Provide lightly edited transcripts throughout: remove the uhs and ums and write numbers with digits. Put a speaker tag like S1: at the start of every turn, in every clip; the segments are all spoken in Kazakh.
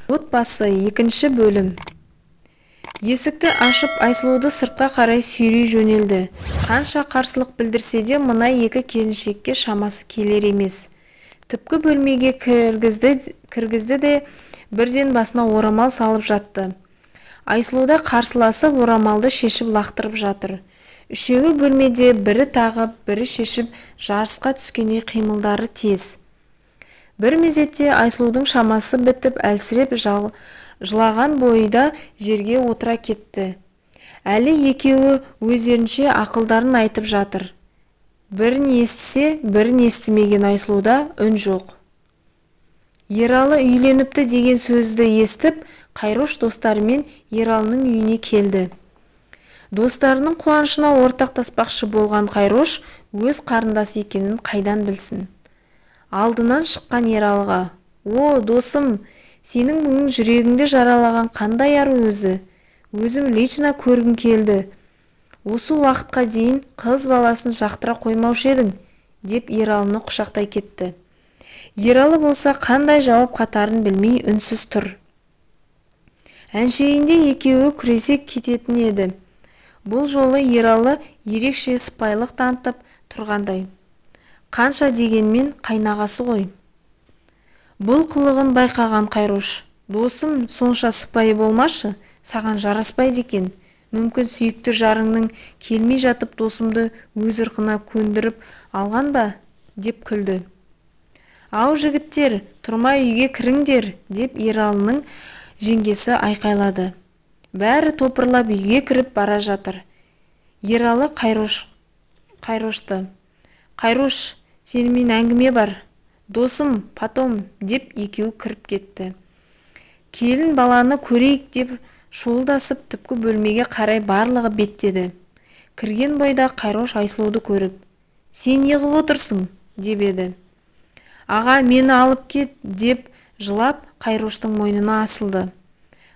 S1: Отбасы екінші бөлім. Есікті ашып Айсұлуды сыртқа қарай сүйрей жөнелді. Қанша қарсылық білдірсе де мына екі келіншекке шамасы келер емес. Түпкі бөлмеге кіргізді де бірден басына орамал салып жатты. Айсұлуда қарсыласып орамалды шешіп лақтырып жатыр. Үшеуі бөлмеде бірі тағып, бірі шешіп жарысқа түскендей қимылдары тез. Бір мезетте Айсұлудың шамасы бітіп әлсіреп жылаған бойда жерге отыра кетті. Әлі екеуі өздерінше ақылдарын айтып жатыр. Бірін естісе, бірін естімеген Айсұлуда үн жоқ. Ералы үйленіпті деген сөзді естіп, Қайрош достарымен Ералының үйіне келді. Достарының қуанышына ортақтаспақшы болған Қайрош өз қарындасы екенін қайдан білсін. Алдынан шыққан Ералыға: «О, досым, сенің бүгін жүрегіңді жаралаған қандай ару өзі? Өзім лично көргім келді. Осы уақытқа дейін қыз баласын жақтыра қоймаушы едің», деп Ералыны құшақтай кетті. Ералы болса қандай жауап қатарын білмей үнсіз тұр. Әншейінде екеуі күресе кететін еді. Бұл жолы Ералы ерекше сыпайылық танытып тұрғандай. Қанша дегенмен қайнағасы ғой. Бұл қылығын байқаған Қайрош: «Досым, сонша сыпайы болмашы, саған жараспайды екен. Мүмкін сүйікті жарыңның келмей жатып досымды өз ырқына көндіріп алған ба?» деп күлді. «Ау жігіттер, тұрмай үйге кіріңдер», деп Ералының жеңгесі айқайлады. Бәрі топырлап үйге кіріп бара жатыр. Ералы Қайрошты: «Қайрош, сенімен әңгіме бар. Досым, потом», деп екеу кіріп кетті. Келін баланы көрейік деп шуылдасып түпкі бөлмеге қарай барлығы беттеді. Кірген бойда Қайрош Айсұлуды көріп: «Сен неғып отырсың?» деп еді. «Аға, мені алып кет», деп жылап Қайроштың мойнына асылды.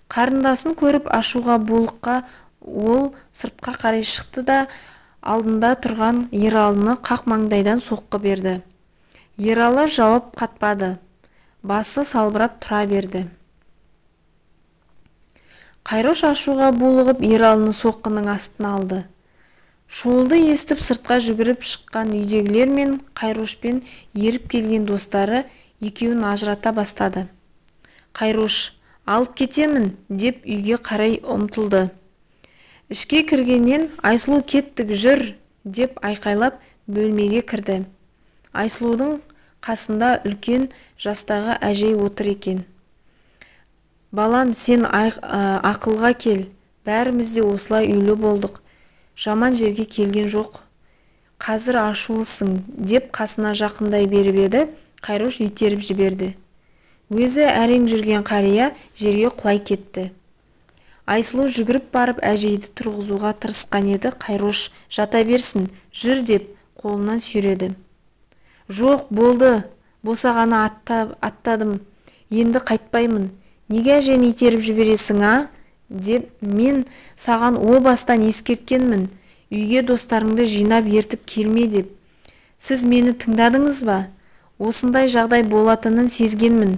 S1: Қарындасын көріп ашуға булыққа ол сыртқа қарай шықты да алдында тұрған Ералыны қақ маңдайдан соққы берді. Ералы жауап қатпады. Басы салбырап тұра берді. Қайрош ашуға булығып Ералыны соққының астына алды. Шуылды естіп сыртқа жүгіріп шыққан үйдегілер мен Қайрошпен еріп келген достары екеуін ажырата бастады. Қайрош: «Алып кетемін», деп үйге қарай ұмтылды. Ішке кіргеннен «Айсұлу, кеттік, жүр», деп айқайлап бөлмеге кірді. Айсұлудың қасында үлкен жастағы әжей отыр екен. «Балам, сен ақылға кел, бәріміз де осылай үйлі болдық. Жаман жерге келген жоқ. Қазір ашулысың», деп қасына жақындай беріп еді. Қайрош итеріп жіберді. Өзі әрең жүрген қария жерге құлай кетті. Айсұлу жүгіріп барып әжейді тұрғызуға тырысқан еді. Қайрош жата берсін, жүр, деп қолынан сүйреді. «Жоқ, болды, босағаны аттадым, енді қайтпаймын. Неге әжені итеріп жібересің, а?» деп «Мен саған о бастан ескерткенмін, үйге достарыңды жинап ертіп келме» деп. «Сіз мені тыңдадыңыз ба? Осындай жағдай болатынын сезгенмін.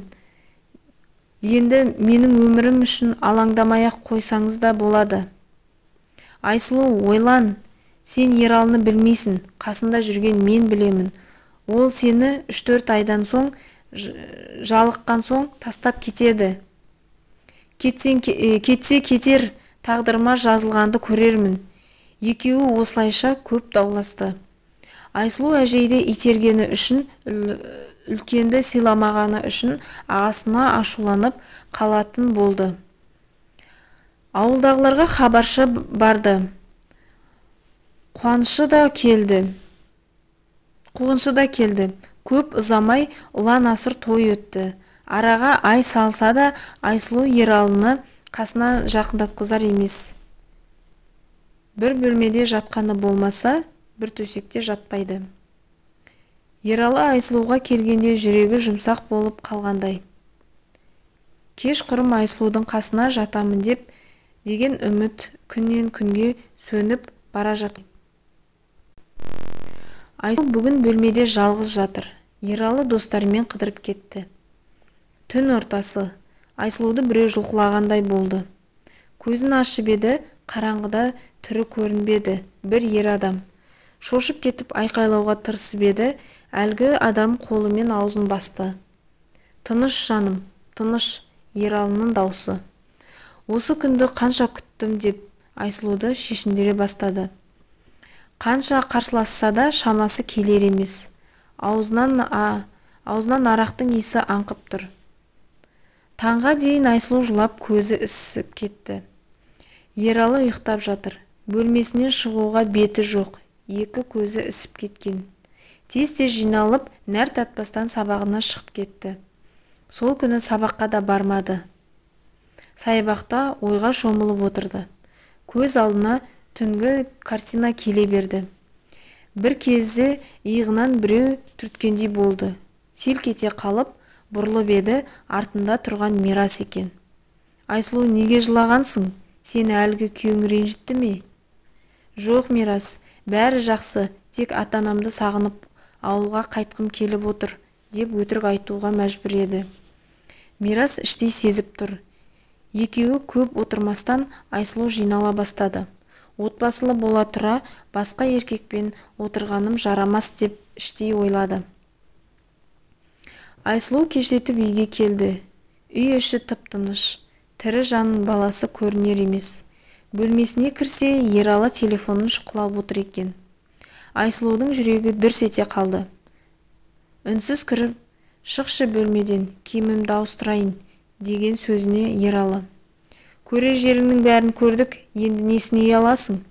S1: Енді менің өмірім үшін алаңдамай-ақ қойсаңыз да болады». «Айсұлу, ойлан, сен Ералыны білмейсің, қасында жүрген мен білемін. Ол сені 3-4 айдан соң, жалыққан соң тастап кетеді. Кетсе кетер, тағдырыма жазылғанды көрермін». Екеуі осылайша көп дауласты. Айсұлу әжейді итергені үшін, үлкенді сыйламағаны үшін ағасына ашуланып қалатын болды. Ауылдағыларға хабаршы барды. Қуанышы да келді. Көп ұзамай ұлан-асыр той өтті. Араға ай салса да Айсұлу Ералыны қасына жақындатқызар емес. Бір бөлмеде жатқаны болмаса, бір төсекте жатпайды. Ералы Айсұлуға келгенде жүрегі жұмсақ болып қалғандай. Кеш құрым Айсұлудың қасына жатамын деген үміт күннен күнге сөніп бара жатыр. Айсұлу бүгін бөлмеде жалғыз жатыр. Ералы достарымен қыдырып кетті. Түн ортасы. Айсұлуды біреу жұлқылағандай болды. Көзін ашып еді, қараңғыда түрі көрінбеді. Bir ер адам. Шошып кетіп айқайлауға тырысып еді, әлгі адам қолымен аузын басты. Тыныш жаным, тыныш, Ералының даусы. Осы күнді қанша күттім деп Айсұлуды шешіндіре бастады. Қанша қарсыласса да шамасы келер емес. Аузынан арақтың иісі аңқып тұр. Таңға дейін Айсұлу жылап, көзі ісіп кетті. Ералы ұйықтап жатыр. Бөлмесінен шығуға беті жоқ. Екі көзі ісіп кеткен. Тез-тез жиналып, нәр татпастан сабағына шығып кетті. Сол күні сабаққа да бармады. Саябақта ойға шомылып отырды. Көз алдына түнгі картина келе берді. Bir кезде иығынан біреу түрткендей болды. Селк ете қалып, бұрылып еді, артында тұрған Мирас екен. Айсұлу, неге жылағансың? Сені әлгі күйеуің ренжітті ме? Жоқ, Мирас, бәрі жақсы, тек ата-анамды сағынып, ауылға қайтқым келіп отыр, деп өтірік айтуға мәжбүр еді. Мирас іштей сезіп тұр. Екеуі көп отырмастан Айсұлу жинала бастады. Отбасылы бола тұра, басқа еркекпен отырғаным жарамас деп іштей ойлады. Айсұлу кештетіп үйге келді. Үй іші тып-тыныш. Тірі жанның баласы көрінер емес. Бөлмесіне кірсе, Ералы телефонын шұқылап отыр екен. Айсұлудың жүрегі дүрс ете қалды. Үнсіз кіріп, шықшы бөлмеден, киімімді ауыстырайын, деген сөзіне Ералы. Көрер жеріңнің бәрін көрдік, енді несіне ұяласың?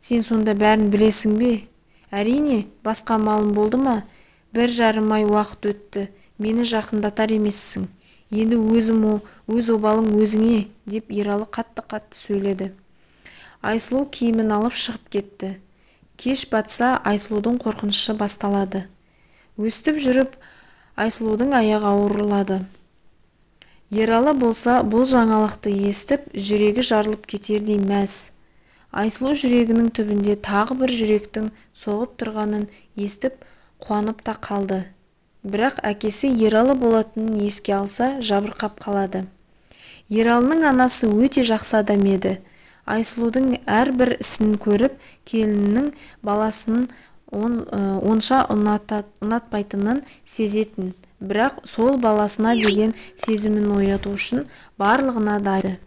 S1: Сен сонда бәрін білесің бе? Әрине, басқа малым болды ма? 1 жарым ай уақыт өтті, мені жақындатар емессің. Енді өз обалың өзіңе, деп Ералы қатты-қатты сөйледі. Айсұлу киімін алып шығып кетті. Кеш батса, Айсұлудың қорқынышы басталады. Өстіп жүріп, Айсұлудың аяғы ауырлады. Ералы болса, бұл жаңалықты естіп, жүрегі жарылып кетердей мәз. Айсұлу жүрегінің түбінде тағы бір жүректің соғып тұрғанын естіп, қуанып та қалды. Бірақ әкесі Ералы болатынын еске алса, жабырқап қалады. Ералының анасы өте жақсы адам еді. Айсұлудың әрбір ісін көріп, келінінің баласының онша ұнатпайтынын сезетін. Бірақ сол баласына деген сезімін ояту үшін барлығына дайын.